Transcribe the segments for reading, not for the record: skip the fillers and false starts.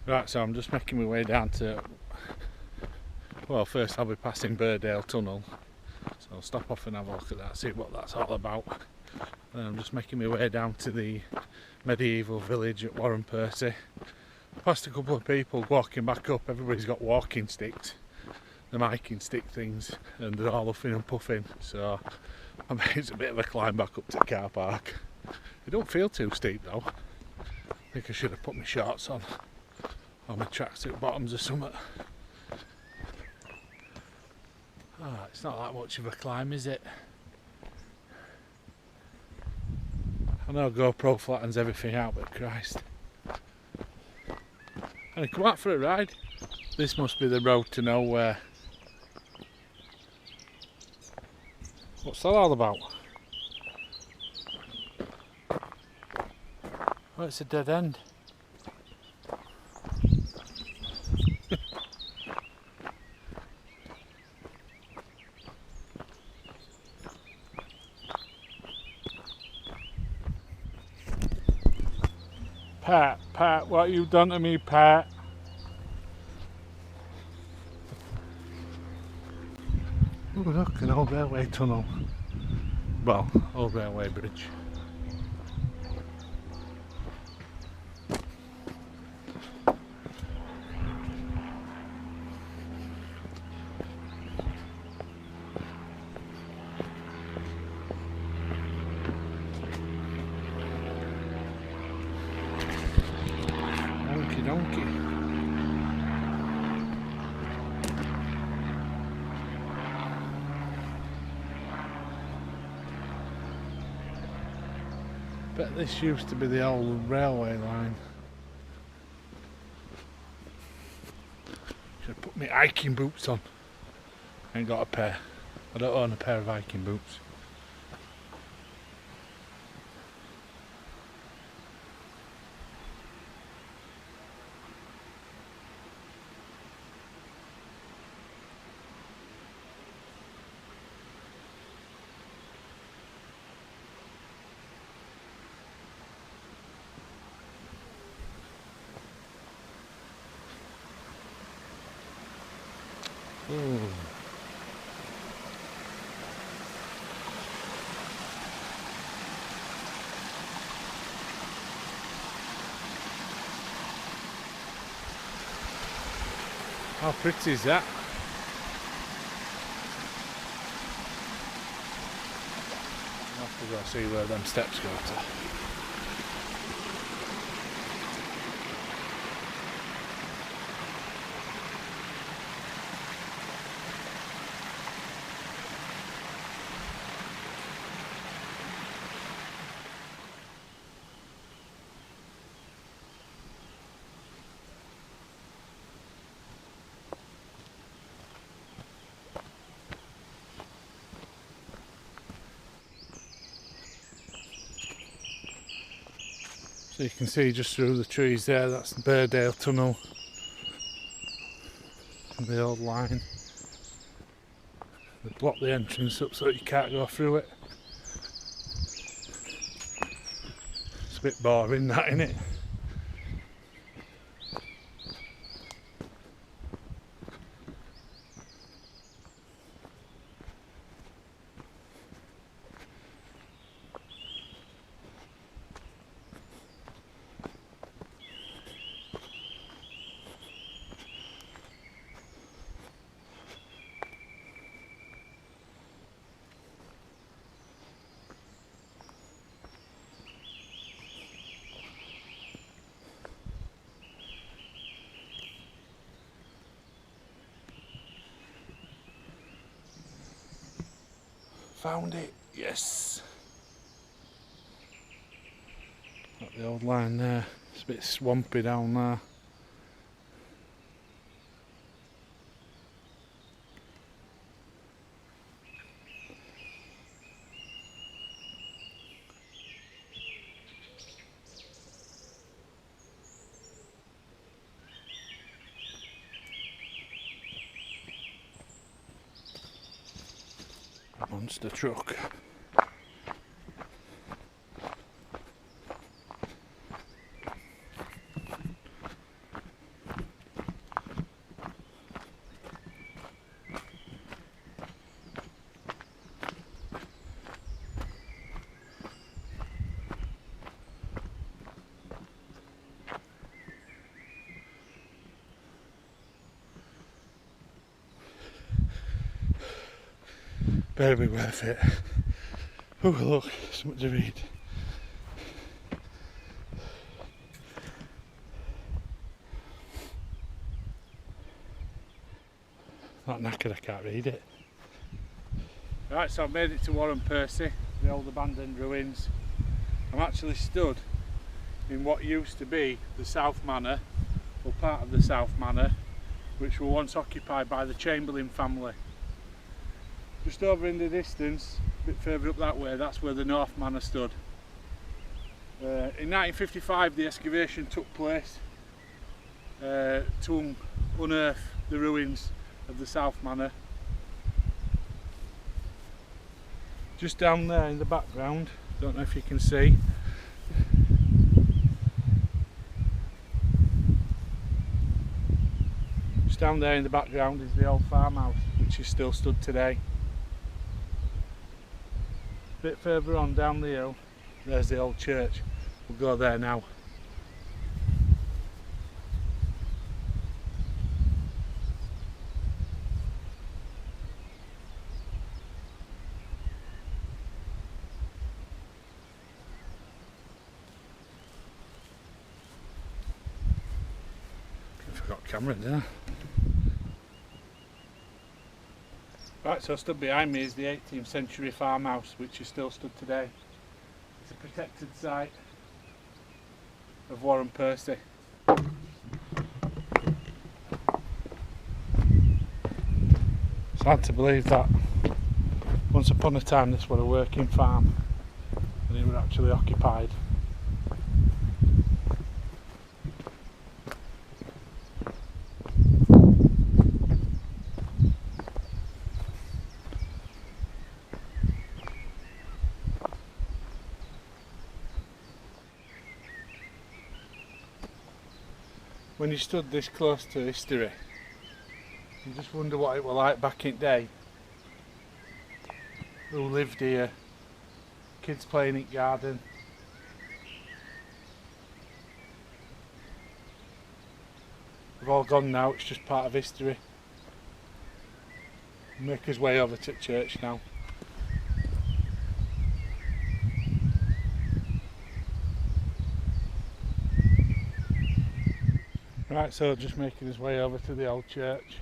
Right, so I'm just making my way down to, well, first I'll be passing Birdale Tunnel, so I'll stop off and have a look at that, see what that's all about. And I'm just making my way down to the medieval village at Wharram Percy. Past a couple of people walking back up. Everybody's got walking sticks, the hiking stick things, and they're all huffing and puffing, so it's a bit of a climb back up to the car park. It don't feel too steep though. I think I should have put my shorts on, or my tracksuit bottoms or something. Oh, it's not that much of a climb, is it? I know GoPro flattens everything out, but Christ. And I come out for a ride. This must be the road to nowhere. What's that all about? Oh, it's a dead end. Pat, what you done to me, Pat? Oh look, an old railway tunnel. Well, old railway bridge. Donkey donkey. Bet this used to be the old railway line. Should have put my hiking boots on. Ain't got a pair. I don't own a pair of hiking boots. Ooh. How pretty is that? I'll have to go see where them steps go to. So you can see just through the trees there, that's the Birdale Tunnel. The old line. They block the entrance up so that you can't go through it. It's a bit boring that, innit? Found it, yes. Got the old line there. It's a bit swampy down there. Monster truck. better be worth it. Oh look, something to read. Not knackered, I can't read it. Right, so I've made it to Wharram Percy, the old abandoned ruins. I'm actually stood in what used to be the South Manor, or part of the South Manor, which were once occupied by the Chamberlain family. Just over in the distance, a bit further up that way, that's where the North Manor stood. In 1955 the excavation took place to unearth the ruins of the South Manor. Just down there in the background, don't know if you can see, just down there in the background is the old farmhouse, which is still stood today. A bit further on down the hill, there's the old church. We'll go there now. Got a camera, didn't I? Right, so stood behind me is the 18th century farmhouse, which is still stood today. It's a protected site of Wharram Percy. It's hard to believe that once upon a time this was a working farm and it was actually occupied. When you stood this close to history, you just wonder what it was like back in the day. Who lived here, kids playing in the garden. They've all gone now, it's just part of history. Make his way over to church now. Right, so just making his way over to the old church.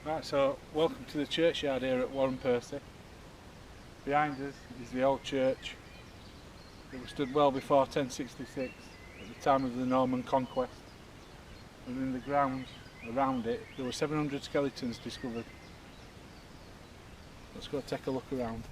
Right, so welcome to the churchyard here at Wharram Percy. Behind us is the old church. It was stood well before 1066, at the time of the Norman conquest. And in the grounds around it there were 700 skeletons discovered. Let's go take a look around.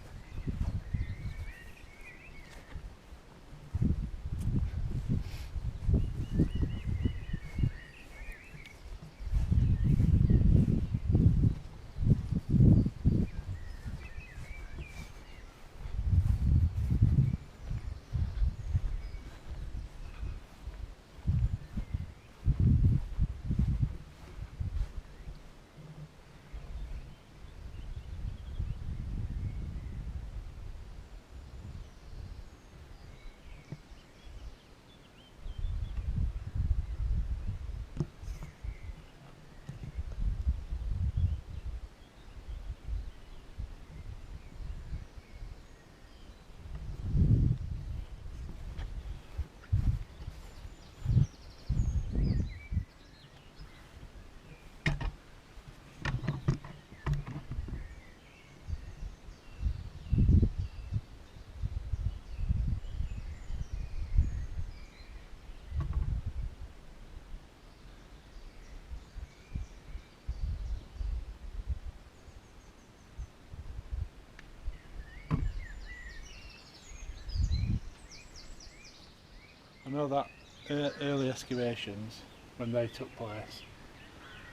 I know that early excavations, when they took place,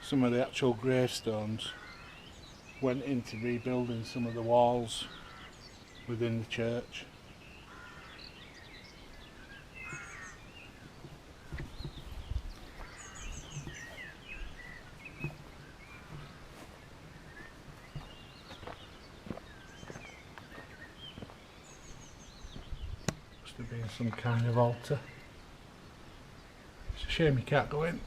some of the actual gravestones went into rebuilding some of the walls within the church. some kind of altar. It's a shame you can't go in.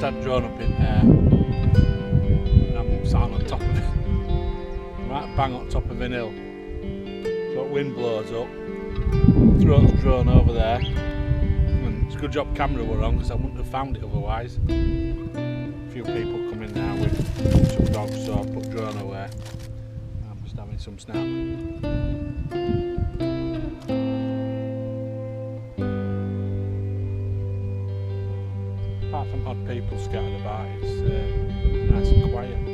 Had drawn up in there and I'm sat on top of it, right bang on top of an hill, so wind blows up, throws the drone over there, and it's a good job camera were on because I wouldn't have found it otherwise. A few people come in there with some dogs, so I put drone away. I'm just having some snap. Apart from odd people scattered about, it's nice and quiet.